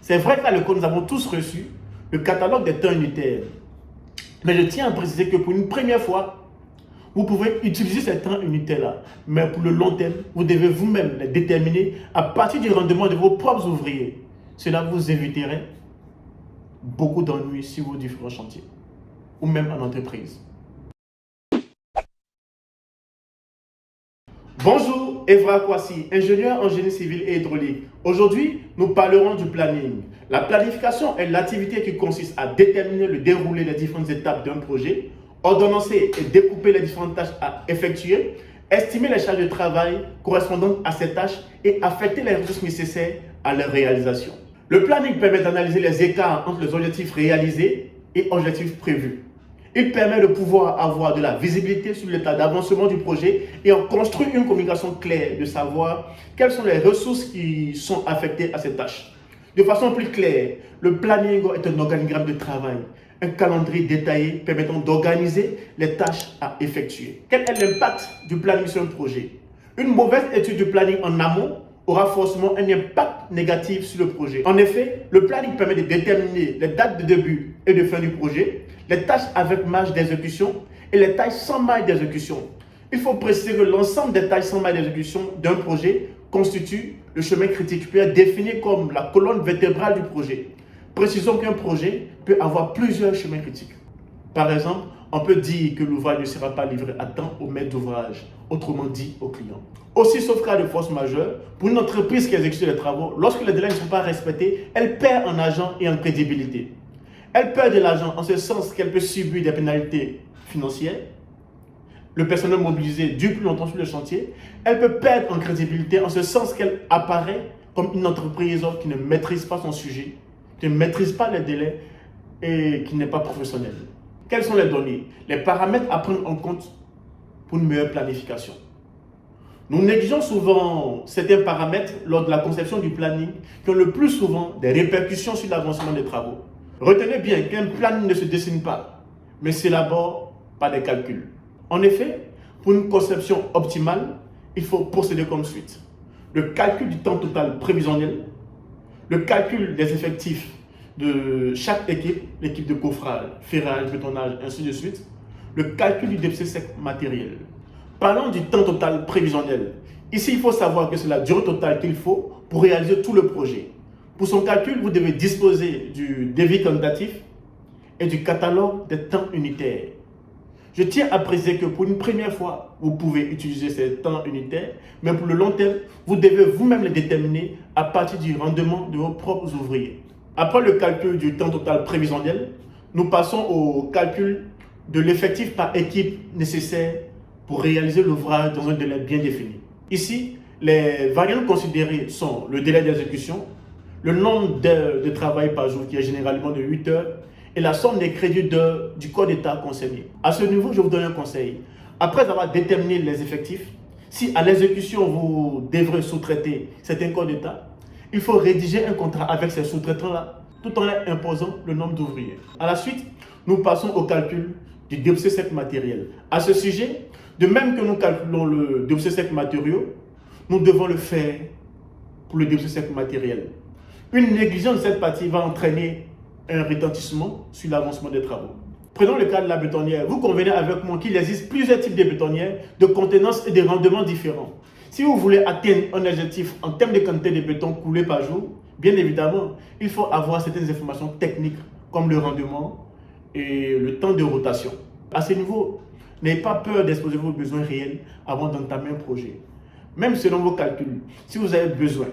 C'est vrai qu'à l'école, nous avons tous reçu le catalogue des temps unitaires. Mais je tiens à préciser que pour une première fois, vous pouvez utiliser ces temps unitaires-là. Mais pour le long terme, vous devez vous-même les déterminer à partir du rendement de vos propres ouvriers. Cela vous éviterait beaucoup d'ennuis sur vos différents chantiers ou même en entreprise. Bonjour, Evra Kwasi, ingénieur en génie civil et hydraulique. Aujourd'hui, nous parlerons du planning. La planification est l'activité qui consiste à déterminer le déroulé des différentes étapes d'un projet, ordonnancer et découper les différentes tâches à effectuer, estimer les charges de travail correspondantes à ces tâches et affecter les ressources nécessaires à leur réalisation. Le planning permet d'analyser les écarts entre les objectifs réalisés et objectifs prévus. Il permet de pouvoir avoir de la visibilité sur l'état d'avancement du projet et en construire une communication claire, de savoir quelles sont les ressources qui sont affectées à ces tâches. De façon plus claire, le planning est un organigramme de travail, un calendrier détaillé permettant d'organiser les tâches à effectuer. Quel est l'impact du planning sur un projet? Une mauvaise étude du planning en amont aura forcément un impact négatif sur le projet. En effet, le planning permet de déterminer les dates de début et de fin du projet, les tâches avec marge d'exécution et les tâches sans marge d'exécution. Il faut préciser que l'ensemble des tâches sans marge d'exécution d'un projet constitue le chemin critique, peut être défini comme la colonne vertébrale du projet. Précisons qu'un projet peut avoir plusieurs chemins critiques. Par exemple, on peut dire que l'ouvrage ne sera pas livré à temps au maître d'ouvrage, autrement dit au client. Aussi, sauf cas de force majeure, pour une entreprise qui exécute les travaux, lorsque les délais ne sont pas respectés, elle perd en argent et en crédibilité. Elle perd de l'argent en ce sens qu'elle peut subir des pénalités financières, le personnel mobilisé dure plus longtemps sur le chantier, elle peut perdre en crédibilité en ce sens qu'elle apparaît comme une entreprise qui ne maîtrise pas son sujet, qui ne maîtrise pas les délais et qui n'est pas professionnelle. Quelles sont les données? Les paramètres à prendre en compte pour une meilleure planification. Nous négligeons souvent certains paramètres lors de la conception du planning qui ont le plus souvent des répercussions sur l'avancement des travaux. Retenez bien qu'un planning ne se dessine pas, mais s'élabore par des calculs. En effet, pour une conception optimale, il faut procéder comme suit. Le calcul du temps total prévisionnel, le calcul des effectifs de chaque équipe, l'équipe de coffrage, ferrage, bétonnage, ainsi de suite, le calcul du déficit sec matériel. Parlons du temps total prévisionnel. Ici, il faut savoir que c'est la durée totale qu'il faut pour réaliser tout le projet. Pour son calcul, vous devez disposer du devis quantitatif et du catalogue des temps unitaires. Je tiens à préciser que pour une première fois, vous pouvez utiliser ces temps unitaires, mais pour le long terme, vous devez vous-même les déterminer à partir du rendement de vos propres ouvriers. Après le calcul du temps total prévisionnel, nous passons au calcul de l'effectif par équipe nécessaire pour réaliser l'ouvrage dans un délai bien défini. Ici, les variables considérées sont le délai d'exécution, le nombre d'heures de travail par jour qui est généralement de 8 heures et la somme des crédits d'heures du corps d'État concerné. À ce niveau, je vous donne un conseil. Après avoir déterminé les effectifs, si à l'exécution vous devrez sous-traiter certains corps d'État, il faut rédiger un contrat avec ces sous-traitants-là tout en leur imposant le nombre d'ouvriers. À la suite, nous passons au calcul du déficit sec matériel. À ce sujet, de même que nous calculons le déficit sec matériaux, nous devons le faire pour le déficit sec matériel. Une négligence de cette partie va entraîner un retentissement sur l'avancement des travaux. Prenons le cas de la bétonnière. Vous convenez avec moi qu'il existe plusieurs types de bétonnières, de contenance et de rendements différents. Si vous voulez atteindre un objectif en termes de quantité de béton coulé par jour, bien évidemment, il faut avoir certaines informations techniques comme le rendement et le temps de rotation. À ce niveau, n'ayez pas peur d'exposer vos besoins réels avant d'entamer un projet. Même selon vos calculs, si vous avez besoin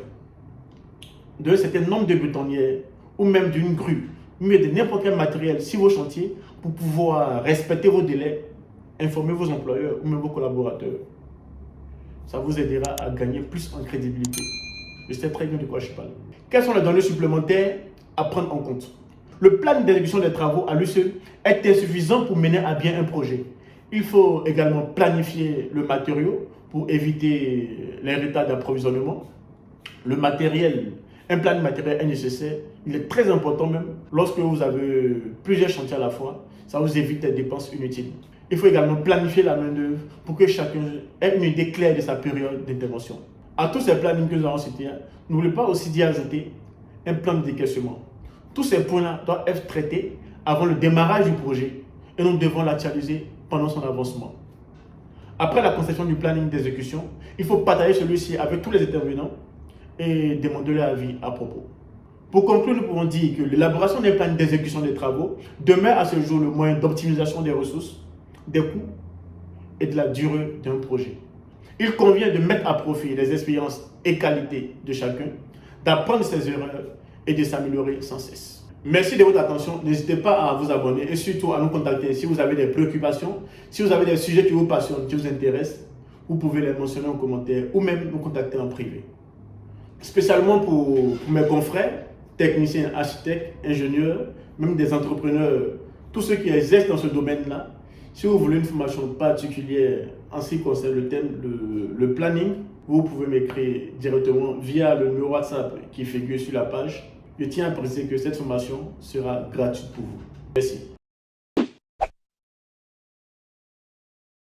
d'un certain nombre de bétonnières ou même d'une grue, mais de n'importe quel matériel sur vos chantiers pour pouvoir respecter vos délais, informer vos employeurs ou même vos collaborateurs. Ça vous aidera à gagner plus en crédibilité. Je sais très bien de quoi je parle. Quelles sont les données supplémentaires à prendre en compte? Le plan d'exécution des travaux à lui seul est insuffisant pour mener à bien un projet. Il faut également planifier le matériau pour éviter les retards d'approvisionnement. Le matériel, un plan de matériel est nécessaire. Il est très important même lorsque vous avez plusieurs chantiers à la fois. Ça vous évite des dépenses inutiles. Il faut également planifier la main-d'œuvre pour que chacun ait une idée claire de sa période d'intervention. À tous ces plannings que nous avons cités, n'oubliez pas aussi d'y ajouter un plan de décaissement. Tous ces points-là doivent être traités avant le démarrage du projet et nous devons l'actualiser pendant son avancement. Après la conception du planning d'exécution, il faut partager celui-ci avec tous les intervenants et demander leur avis à propos. Pour conclure, nous pouvons dire que l'élaboration des plans d'exécution des travaux demeure à ce jour le moyen d'optimisation des ressources, des coûts et de la durée d'un projet. Il convient de mettre à profit les expériences et qualités de chacun, d'apprendre ses erreurs et de s'améliorer sans cesse. Merci de votre attention. N'hésitez pas à vous abonner et surtout à nous contacter si vous avez des préoccupations, si vous avez des sujets qui vous passionnent, qui vous intéressent. Vous pouvez les mentionner en commentaire ou même nous contacter en privé. Spécialement pour mes confrères, techniciens, architectes, ingénieurs, même des entrepreneurs, tous ceux qui exercent dans ce domaine-là. Si vous voulez une formation particulière en ce qui concerne le thème, le planning, vous pouvez m'écrire directement via le numéro WhatsApp qui figure sur la page. Je tiens à préciser que cette formation sera gratuite pour vous. Merci.